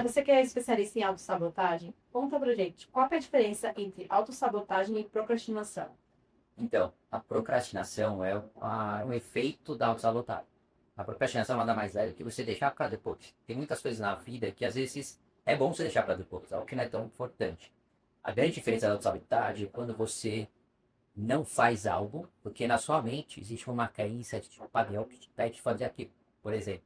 você que é especialista em autossabotagem, conta pra gente, qual que é a diferença entre autossabotagem e procrastinação? Então, a procrastinação é um efeito da autossabotagem. A procrastinação nada mais é do que você deixar para depois. Tem muitas coisas na vida que às vezes é bom você deixar para depois, algo que não é tão importante. A grande diferença da autossabotagem é quando você não faz algo, porque na sua mente existe uma crença de um padrão que te impede de fazer aquilo. Por exemplo,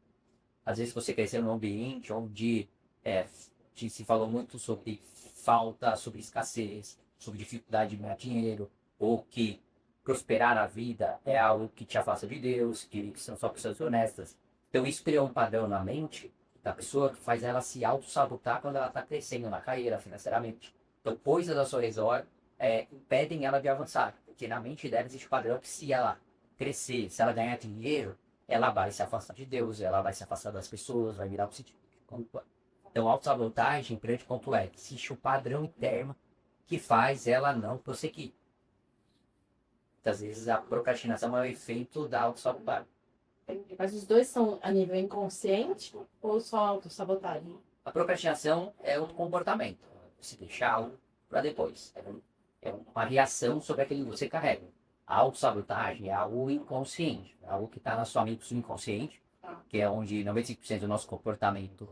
às vezes você cresceu num ambiente onde é, se falou muito sobre falta, sobre escassez, sobre dificuldade de ganhar dinheiro, ou que prosperar na vida é algo que te afasta de Deus, que são só pessoas honestas. Então isso criou um padrão na mente da pessoa que faz ela se auto-sabotar quando ela está crescendo na carreira, financeiramente. Então coisas ao seu redor impedem ela de avançar, porque na mente dela existe um padrão que se ela crescer, se ela ganhar dinheiro, ela vai se afastar de Deus, ela vai se afastar das pessoas, vai virar positivo. Então, a autossabotagem, grande ponto é, existe um padrão interno que faz ela não prosseguir. Muitas vezes a procrastinação é o efeito da autossabotagem. Mas os dois são a nível inconsciente ou só autossabotagem? A procrastinação é um comportamento, se deixar algo para depois. É uma reação sobre aquilo que você carrega. A autossabotagem é algo inconsciente, é algo que está na sua mente subconsciente, que é onde 95% do nosso comportamento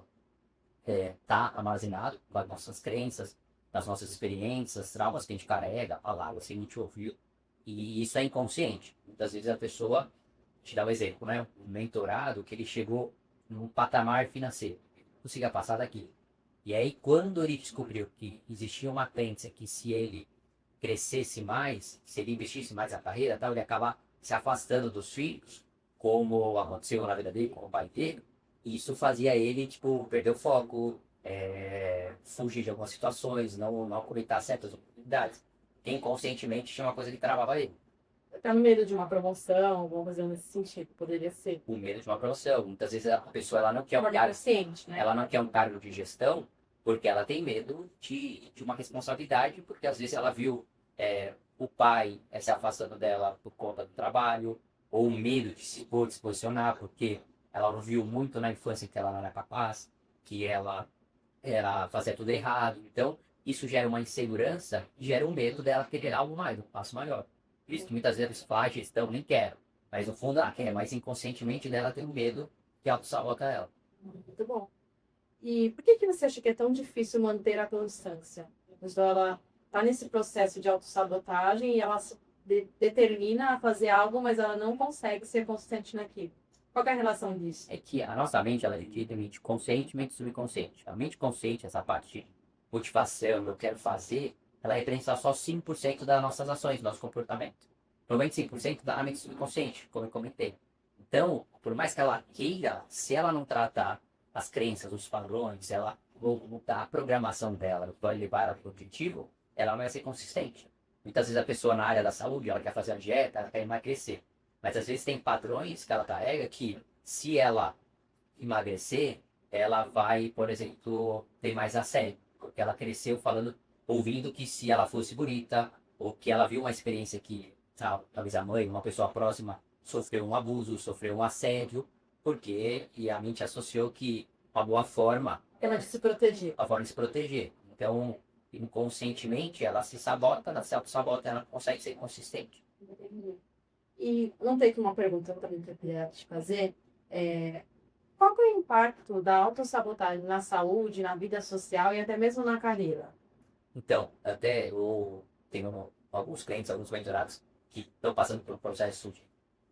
está armazenado, das nossas crenças, das nossas experiências, traumas que a gente carrega, palavras que a gente ouviu. E isso é inconsciente. Muitas vezes a pessoa, te dá um exemplo, né? Um mentorado que ele chegou num patamar financeiro, consiga passar daqui. E aí, quando ele descobriu que existia uma crença que se ele crescesse mais, se ele investisse mais na carreira, tal, ele ia acabar se afastando dos filhos, como aconteceu na vida dele com o pai dele, e isso fazia ele, tipo, perder o foco, fugir de algumas situações, não aproveitar certas oportunidades. Que inconscientemente tinha uma coisa que travava ele. Até medo de uma promoção, alguma coisa nesse sentido, poderia ser. O medo de uma promoção. Muitas vezes a pessoa ela não quer um Uma cargo, consciente, né? ela não quer um cargo de gestão porque ela tem medo de uma responsabilidade, porque às vezes ela viu o pai se afastando dela por conta do trabalho, ou medo de se posicionar, porque ela ouviu muito na infância que ela não era capaz, que ela era fazer tudo errado. Então, isso gera uma insegurança e gera um medo dela querer algo mais, um passo maior. Por isso que muitas vezes faz gestão, nem quero. Mas no fundo ela quer, mas inconscientemente dela tem um medo que auto-sabota ela. Muito bom. E por que você acha que é tão difícil manter a constância? A pessoa ela está nesse processo de autossabotagem e ela se determina a fazer algo, mas ela não consegue ser consistente naquilo. Qual que é a relação disso? É que a nossa mente ela é dividida em mente consciente e mente subconsciente. A mente consciente, essa parte de motivação, eu quero fazer, ela representa só 5% das nossas ações, do nosso comportamento. 95% da mente subconsciente, como eu comentei. Então, por mais que ela queira, se ela não tratar as crenças, os padrões, ela mudar a programação dela, vai levar ela para o objetivo, ela não vai ser consistente. Muitas vezes a pessoa na área da saúde, ela quer fazer a dieta, ela quer emagrecer. Mas às vezes tem padrões que ela carrega que, se ela emagrecer, ela vai, por exemplo, ter mais assédio. Porque ela cresceu falando, ouvindo que se ela fosse bonita, ou que ela viu uma experiência que talvez a mãe, uma pessoa próxima, sofreu um abuso, sofreu um assédio, porque e a mente associou que uma boa forma, Ela de se proteger. a forma de se proteger. Então, inconscientemente, ela se sabota, ela se auto-sabota, ela não consegue ser consistente. E não tem uma pergunta também que eu queria te fazer. Qual que é o impacto da autossabotagem na saúde, na vida social e até mesmo na carreira? Então, até eu tenho alguns clientes, alguns mentorados que estão passando por um processo de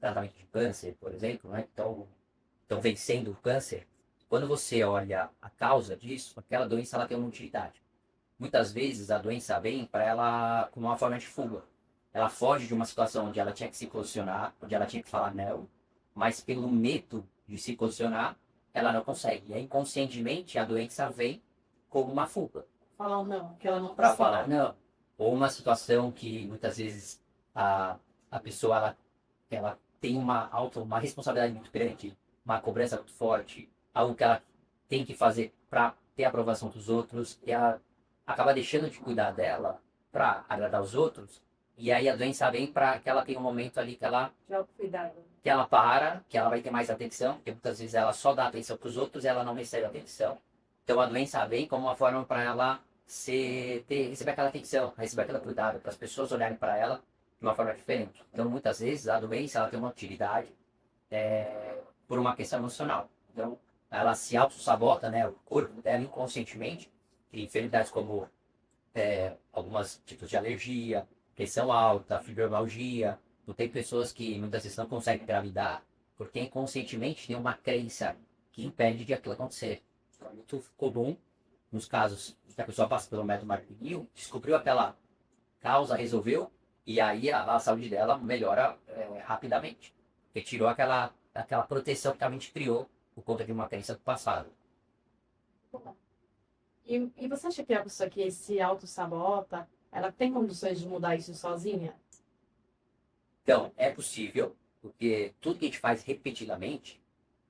tratamento de câncer, por exemplo, né? Estão vencendo o câncer. Quando você olha a causa disso, aquela doença ela tem uma utilidade. Muitas vezes a doença vem para ela como uma forma de fuga. Ela foge de uma situação onde ela tinha que se posicionar, onde ela tinha que falar não, mas pelo medo de se posicionar, ela não consegue. E aí, inconscientemente, a doença vem como uma fuga Falar um não, que ela não para consegue. falar não. Ou uma situação que muitas vezes a pessoa ela tem uma responsabilidade muito grande, uma cobrança muito forte, algo que ela tem que fazer para ter a aprovação dos outros, e ela acaba deixando de cuidar dela para agradar os outros, e aí a doença vem para que ela tenha um momento ali De autocuidado. que ela para, que ela vai ter mais atenção, porque muitas vezes ela só dá atenção para os outros e ela não recebe atenção. Então a doença vem como uma forma para ela receber aquela atenção, receber aquele cuidado, para as pessoas olharem para ela de uma forma diferente. Então muitas vezes a doença ela tem uma utilidade por uma questão emocional. Então ela se auto-sabota, né, o corpo dela inconscientemente, e enfermidades como alguns tipos de alergia, pressão alta, fibromialgia. Não tem pessoas que muitas vezes não conseguem engravidar, porque inconscientemente tem uma crença que impede de aquilo acontecer. É muito comum nos casos que a pessoa passa pelo método Mark-Gill, descobriu aquela causa, resolveu, e aí a saúde dela melhora rapidamente. Porque tirou aquela proteção que a mente criou por conta de uma crença do passado. E você acha que a pessoa que se auto-sabota, ela tem condições de mudar isso sozinha? Então, é possível, porque tudo que a gente faz repetidamente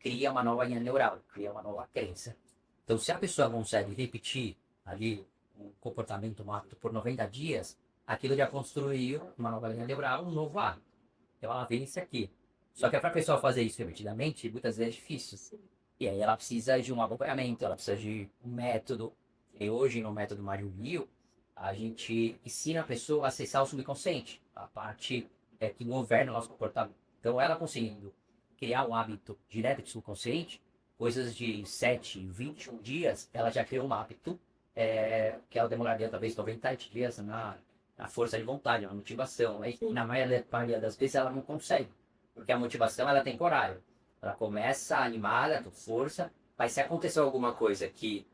cria uma nova linha neural, cria uma nova crença. Então, se a pessoa consegue repetir ali um comportamento, um hábito por 90 dias, aquilo já construiu uma nova linha neural, um novo hábito. Então, ela vê isso aqui. Só que para a pessoa fazer isso repetidamente, muitas vezes é difícil. E aí ela precisa de um acompanhamento, ela precisa de um método. E hoje, no método Mário Rio, a gente ensina a pessoa a acessar o subconsciente, a parte que governa o nosso comportamento. Então, ela conseguindo criar um hábito direto do subconsciente, coisas de 7, 21 dias, ela já criou um hábito que ela demoraria talvez 90 dias na força de vontade, na motivação. E na maioria das vezes ela não consegue, porque a motivação ela é temporária. Ela começa animada, com força, mas se aconteceu alguma coisa que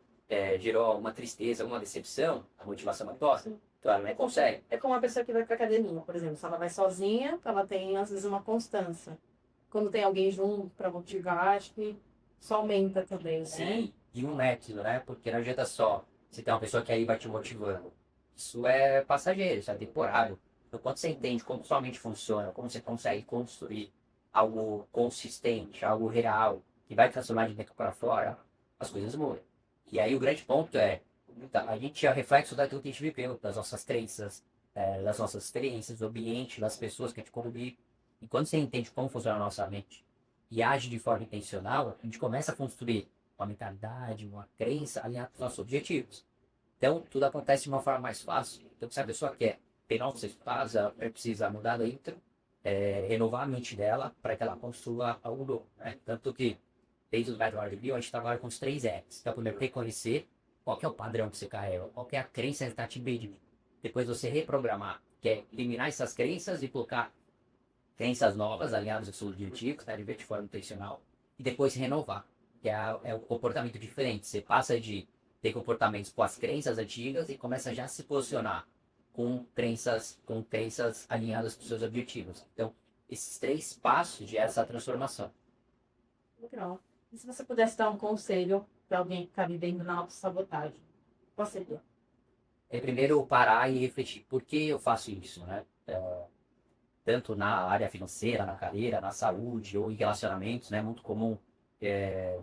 gerou alguma tristeza, alguma decepção, a motivação é tosta. Então ela não consegue. É como uma pessoa que vai pra academia, por exemplo. Se ela vai sozinha, ela tem, às vezes, uma constância. Quando tem alguém junto pra motivar, acho que só aumenta também, assim. Sim, e um método, né? Porque não adianta só você ter uma pessoa que aí vai te motivando. Isso é passageiro, isso é temporário. Então, quando você entende como sua mente funciona, como você consegue construir algo consistente, algo real, que vai transformar de dentro para fora, as coisas mudam. E aí o grande ponto a gente é o reflexo daquilo que a gente viveu, das nossas crenças, das nossas experiências, do ambiente, das pessoas que a gente convive. E quando você entende como funciona a nossa mente e age de forma intencional, a gente começa a construir uma mentalidade, uma crença alinhada com os nossos objetivos. Então, tudo acontece de uma forma mais fácil. Então, se a pessoa quer ter novos resultados, ela precisa mudar dentro, renovar a mente dela para que ela construa algo novo. Né? Tanto que, desde o método RBO, a gente trabalha com os 3 R's. Então, primeiro, reconhecer qual que é o padrão que você carrega, qual que é a crença que está te impedindo. Depois, você reprogramar, que é eliminar essas crenças e colocar crenças novas alinhadas aos seus objetivos, né, de ver de forma intencional. E depois renovar, que é o comportamento diferente. Você passa de ter comportamentos com as crenças antigas e começa já a se posicionar com crenças alinhadas com seus objetivos. Então, esses 3 passos de essa transformação. Legal. E se você pudesse dar um conselho para alguém que está vivendo na autossabotagem, qual seria? É primeiro parar e refletir, por que eu faço isso, né? Tanto na área financeira, na carreira, na saúde ou em relacionamentos, né? Muito comum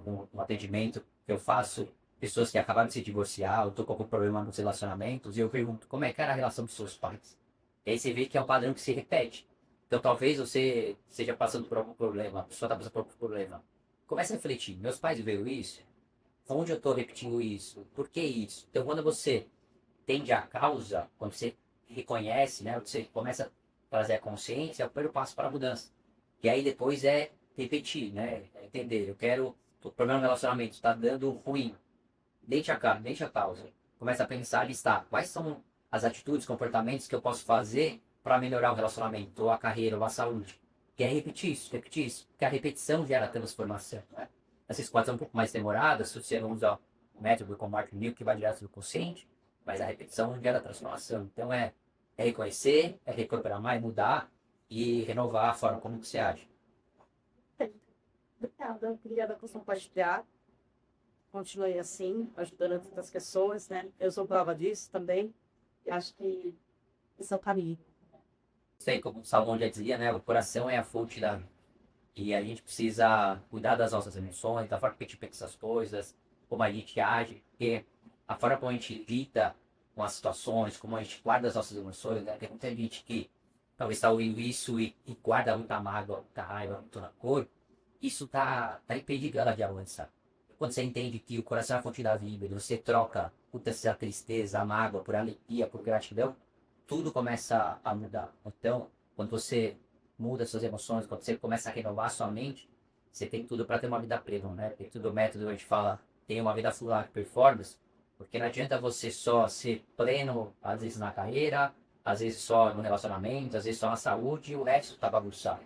um atendimento que eu faço, pessoas que acabaram de se divorciar, ou estou com algum problema nos relacionamentos, e eu pergunto, como é que era a relação dos seus pais? E aí você vê que é um padrão que se repete. Então talvez você esteja passando por algum problema, a pessoa está passando por algum problema. Comece a refletir, meus pais viveram isso? Onde eu estou repetindo isso? Por que isso? Então quando você entende a causa, quando você reconhece, né, você começa a trazer a consciência, é o primeiro passo para a mudança. E aí depois é repetir, né, é entender, o problema no relacionamento está dando ruim, deixa a causa. Começa a pensar, listar quais são as atitudes, comportamentos que eu posso fazer para melhorar o relacionamento, ou a carreira, ou a saúde. Que é repetir isso, porque a repetição gera transformação. Né? Essas coisas são um pouco mais demoradas, se você não usa o método como Mark Mill, que vai direto do consciente, mas a repetição gera transformação. Então é reconhecer, é reprogramar, é mudar e renovar a forma como você age. Obrigada por compartilhar. Continue assim, ajudando tantas pessoas, né? Eu sou prova disso também. E acho que esse é o caminho. Sei, como o Salomão já dizia, né? O coração é a fonte da vida. E a gente precisa cuidar das nossas emoções, da forma que a gente pensa as coisas, como a gente age, porque a forma como a gente lida com as situações, como a gente guarda as nossas emoções, né? Tem muita gente que talvez está ouvindo isso e guarda muita mágoa, muita raiva, muito rancor. Isso tá impedindo ela de avançar. quando você entende que o coração é a fonte da vida, e você troca essa tristeza, a mágoa, por alegria, por gratidão, tudo começa a mudar. Então, quando você muda suas emoções, quando você começa a renovar sua mente, você tem tudo para ter uma vida plena, né? Tem tudo o método, a gente fala, tem uma vida full life performance, porque não adianta você só ser pleno, às vezes na carreira, às vezes só no relacionamento, às vezes só na saúde, e o resto tá bagunçado.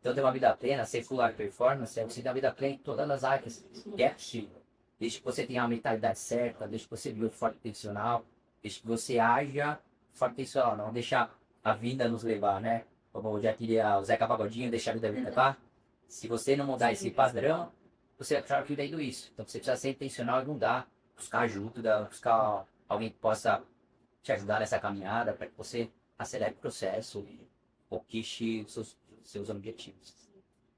Então, ter uma vida plena, ser full life performance, é você ter uma vida plena em todas as áreas que é possível. Desde que você tenha a mentalidade certa, desde que você viva forte intencional, desde que você haja forte intencional, não deixar a vida nos levar, né? Como já diria o Zeca Pagodinho, deixar a vida me levar. Se você não mudar esse padrão, você vai continuar vivendo isso. Então, você precisa ser intencional e mudar, buscar ajuda, buscar alguém que possa te ajudar nessa caminhada para que você acelere o processo e conquiste seus objetivos.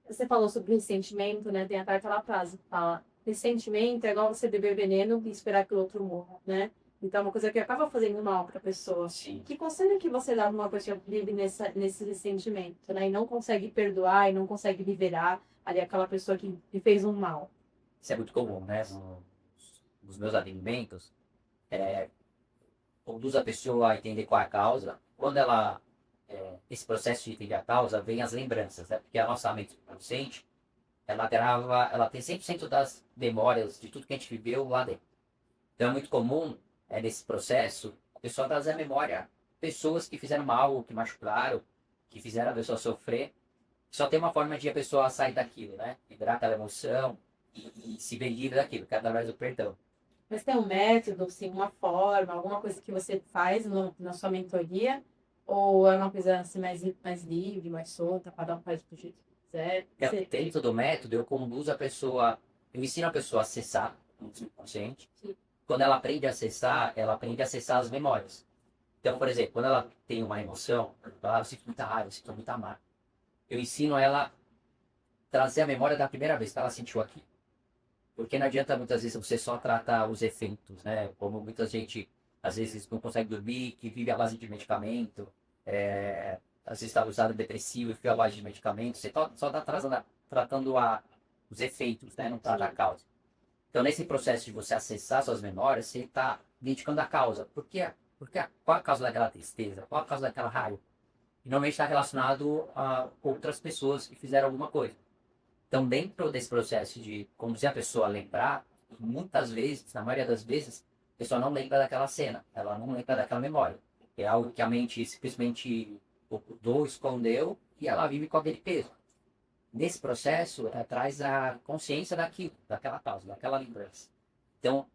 Você falou sobre ressentimento, né? Tem a carta La Paz, que fala, ressentimento é igual você beber veneno e esperar que o outro morra, né? Então, é uma coisa que acaba fazendo mal para a pessoa. Sim. Que conselho que você dá para uma pessoa que vive nesse ressentimento, né? E não consegue perdoar, e não consegue liberar ali aquela pessoa que lhe fez um mal? Isso é muito comum, né? Nos meus atendimentos, conduz a pessoa a entender qual é a causa. Quando esse processo de entender a causa, vem as lembranças, né? Porque a nossa mente consciente, ela tem 100% das memórias de tudo que a gente viveu lá dentro. Então é muito comum, nesse processo, a pessoa trazer à memória pessoas que fizeram mal, que machucaram, que fizeram a pessoa sofrer. Só tem uma forma de a pessoa sair daquilo, né? Liberar aquela emoção e se ver livre daquilo, que é através do perdão. Mas tem um método, assim, uma forma, alguma coisa que você faz na sua mentoria? Ou é uma coisa assim, mais livre, mais solta, cada um faz do jeito que quiser? Dentro do método, eu conduzo a pessoa, eu ensino a pessoa a acessar o subconsciente. Sim. Quando ela aprende a acessar, ela aprende a acessar as memórias. Então, por exemplo, quando ela tem uma emoção, eu sinto muita raiva, eu sinto muita mágoa. Eu ensino ela a trazer a memória da primeira vez que ela sentiu aquilo. Porque não adianta muitas vezes você só tratar os efeitos, né? Como muita gente às vezes não consegue dormir, que vive à base de medicamento, às vezes está usando depressivo e fica à base de medicamento, você só está tratando os efeitos, né? Não trata a causa. Então, nesse processo de você acessar suas memórias, você está identificando a causa. Qual a causa daquela tristeza? Qual a causa daquela raiva? E normalmente está relacionado a outras pessoas que fizeram alguma coisa. Então, dentro desse processo de conduzir a pessoa a lembrar, muitas vezes, na maioria das vezes, a pessoa não lembra daquela cena, ela não lembra daquela memória. É algo que a mente simplesmente ocultou, escondeu, e ela vive com aquele peso. Nesse processo, traz a consciência daquilo, daquela causa, daquela lembrança. Então,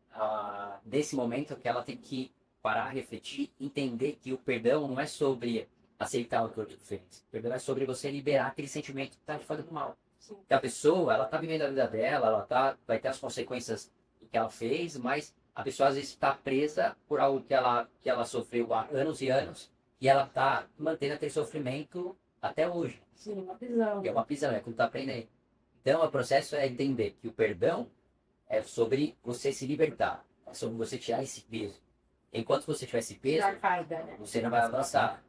nesse momento que ela tem que parar, refletir, entender que o perdão não é sobre aceitar o que o outro fez. O perdão é sobre você liberar aquele sentimento que está te fazendo mal. Que a pessoa, ela está vivendo a vida dela, vai ter as consequências do que ela fez, mas a pessoa às vezes está presa por algo que ela sofreu há anos e anos, e ela está mantendo aquele sofrimento até hoje. Sim, uma prisão. Que é uma prisão, é quando está aprendendo. Então, o processo é entender que o perdão é sobre você se libertar, é sobre você tirar esse peso. Enquanto você tiver esse peso, Carga, né? você não vai avançar.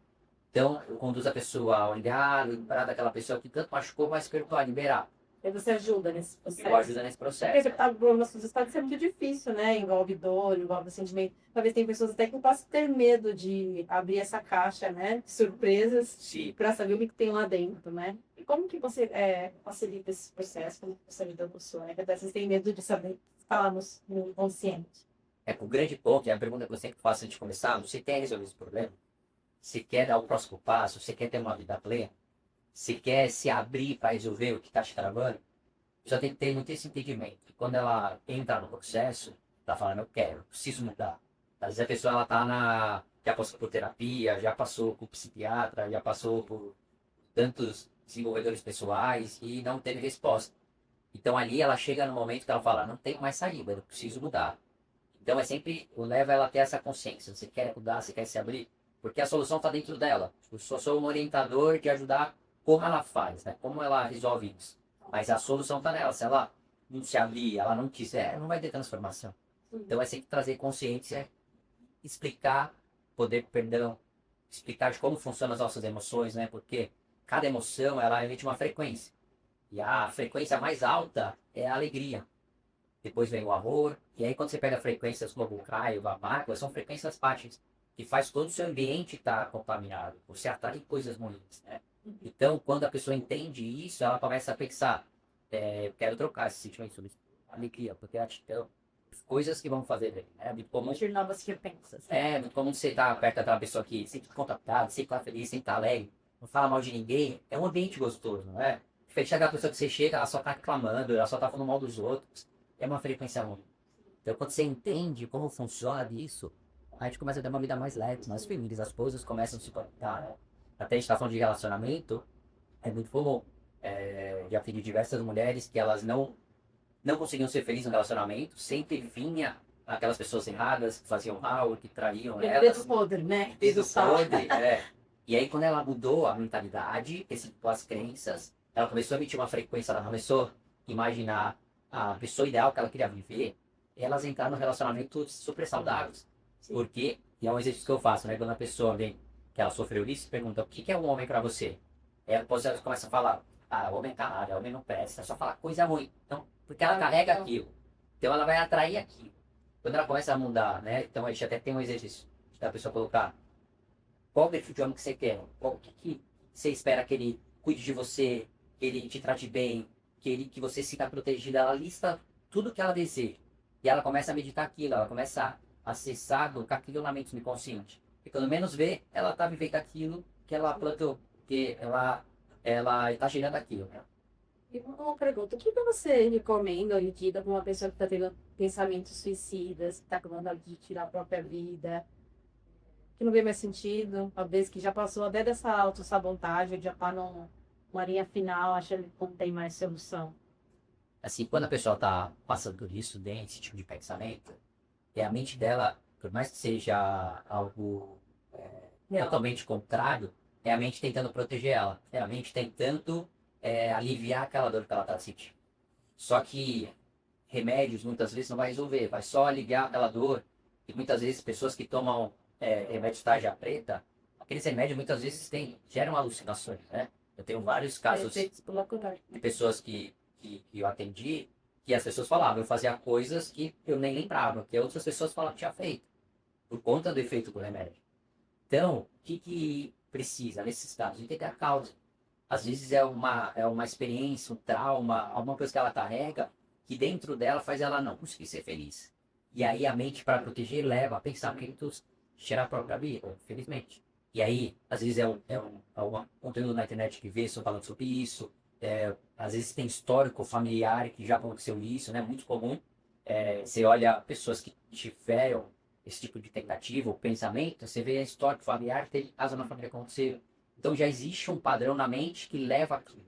Então, eu conduzo a pessoa a olhar, lembrar daquela pessoa que tanto machucou, mas perdoar, liberar. E você ajuda nesse processo. Eu ajudo nesse Porque processo. algumas coisas pode ser muito difícil, né? Envolve dor, envolve sentimento. Talvez tem pessoas até que possam ter medo de abrir essa caixa, né? De surpresas, Sim. para saber o que tem lá dentro, né? E como que você facilita esse processo? Como que você ajuda a pessoa? Né? Porque às vezes tem medo de saber falar no inconsciente. O grande ponto, é a pergunta que eu sempre faço antes de começar, você quer resolver esse problema? Você quer dar o próximo passo? Você quer ter uma vida plena? Você quer se abrir para resolver o que está te travando? Já tem que ter muito esse entendimento. Quando ela entra no processo, ela falando, eu quero, preciso mudar. Às vezes a pessoa já passou por terapia, já passou por psiquiatra, já passou por tantos desenvolvedores pessoais e não teve resposta. Então ali ela chega no momento que ela fala, não tenho mais saída, eu preciso mudar. Então eu levo ela a ter essa consciência. Você quer mudar, você quer se abrir? Porque a solução está dentro dela. Eu só sou um orientador de ajudar como ela faz, né? Como ela resolve isso. Mas a solução está nela. Se ela não se abrir, ela não quiser, não vai ter transformação. Então é sempre trazer consciência, explicar poder perdão, explicar de como funcionam as nossas emoções, né? Porque cada emoção ela emite uma frequência. E a frequência mais alta é a alegria. depois vem o amor, e aí quando você pega frequências como o Caio, a mágoa, são frequências baixas, que faz todo o seu ambiente estar contaminado, você atrai coisas ruins, né? Então, quando a pessoa entende isso, ela começa a pensar, eu quero trocar esse sentimento sobre alegria, porque então, coisas que vão fazer bem, né? Muito comum, Ter novas repensas. muito comum você estar perto daquela pessoa que sempre contatada, sempre está feliz, sempre está alegre, não fala mal de ninguém, é um ambiente gostoso, não é? Diferente daquela pessoa que você chega, ela só está reclamando, ela só está falando mal dos outros, é uma frequência ruim. Então, quando você entende como funciona isso, a gente começa a ter uma vida mais leve, mais feliz, as coisas começam a se conectar, né? Até a gente tá falando de relacionamento, é muito comum. Já vi de diversas mulheres que elas não conseguiam ser felizes no relacionamento, sempre vinha aquelas pessoas erradas que faziam mal, que traíam Dedo elas. podre, né? Dedo podre, E aí, quando ela mudou a mentalidade, as crenças, ela começou a emitir uma frequência, ela começou a imaginar a pessoa ideal que ela queria viver, elas entraram no relacionamento super saudáveis. Porque, e é um exercício que eu faço, né? Quando a pessoa vem, que ela sofreu isso, pergunta, o que é um homem pra você? Aí ela começa a falar, homem tá nada, homem não presta, só fala coisa ruim. Então, porque ela carrega aquilo. Então ela vai atrair aquilo. Quando ela começa a mudar, né? Então a gente até tem um exercício da pessoa colocar qual o perfil de homem que você quer, o que você espera que ele cuide de você, que ele te trate bem, que você se sinta protegida. Ela lista tudo que ela deseja. E ela começa a meditar aquilo, ela começa a acessar, colocar aquilo na mente subconsciente. E quando menos vê, ela está vivendo aquilo que ela plantou, que ela está gerando aquilo, né? E uma pergunta, o que você recomenda ou indica para uma pessoa que está tendo pensamentos suicidas, que está com vontade de tirar a própria vida, que não vê mais sentido, talvez que já passou até dessa autossabotagem, já está numa linha final, achando que não tem mais solução? Assim, quando a pessoa está passando por isso, desse tipo de pensamento, e a mente dela, por mais que seja algo totalmente contrário, é a mente tentando proteger ela, é a mente tentando aliviar aquela dor que ela está sentindo. Só que remédios muitas vezes não vai resolver, vai só aliviar aquela dor. E muitas vezes pessoas que tomam remédios tarja preta, aqueles remédios muitas vezes geram alucinações, né? Eu tenho vários casos de pessoas que eu atendi, que as pessoas falavam, eu fazia coisas que eu nem lembrava, que outras pessoas falavam que tinha feito, por conta do efeito do remédio. Então, o que precisa nesses casos? Entender a causa. Às vezes é uma experiência, um trauma, alguma coisa que ela carrega, que dentro dela faz ela não conseguir ser feliz. E aí a mente, para proteger, leva a pensamentos de tirar a própria vida, infelizmente. E aí, às vezes algum conteúdo na internet que vê, estão falando sobre isso. Às vezes tem histórico familiar que já aconteceu isso, né? Muito comum. Você olha pessoas que tiveram esse tipo de tentativa ou pensamento, você vê a histórico familiar que teve caso na família acontecer. Então já existe um padrão na mente que leva aquilo.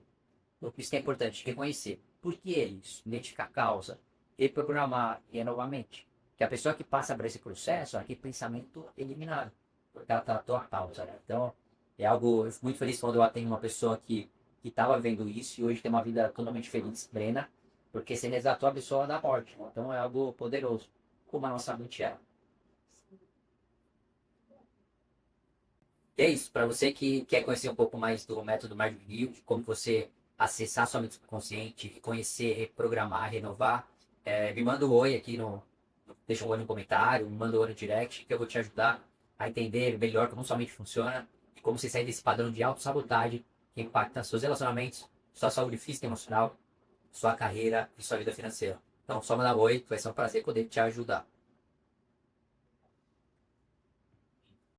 Por isso que é importante reconhecer. Por que é isso? Identificar a causa. Reprogramar e renovar a mente. Que a pessoa que passa por esse processo, aquele pensamento eliminado. Porque ela tratou a causa, né? Então, é algo... Eu fico muito feliz quando eu atendo uma pessoa que estava vendo isso e hoje tem uma vida totalmente feliz, plena, porque você resgatou a pessoa da morte. Então é algo poderoso, como a nossa mente é. E é isso, para você que quer conhecer um pouco mais do método Magic View, de como você acessar sua mente subconsciente, conhecer, reprogramar, renovar, me manda um oi aqui deixa um oi no comentário, me manda um oi no direct, que eu vou te ajudar a entender melhor como sua mente funciona, e como você sair desse padrão de autossabotagem que impacta seus relacionamentos, sua saúde física e emocional, sua carreira e sua vida financeira. Então, só mandar um oi, vai ser um prazer poder te ajudar.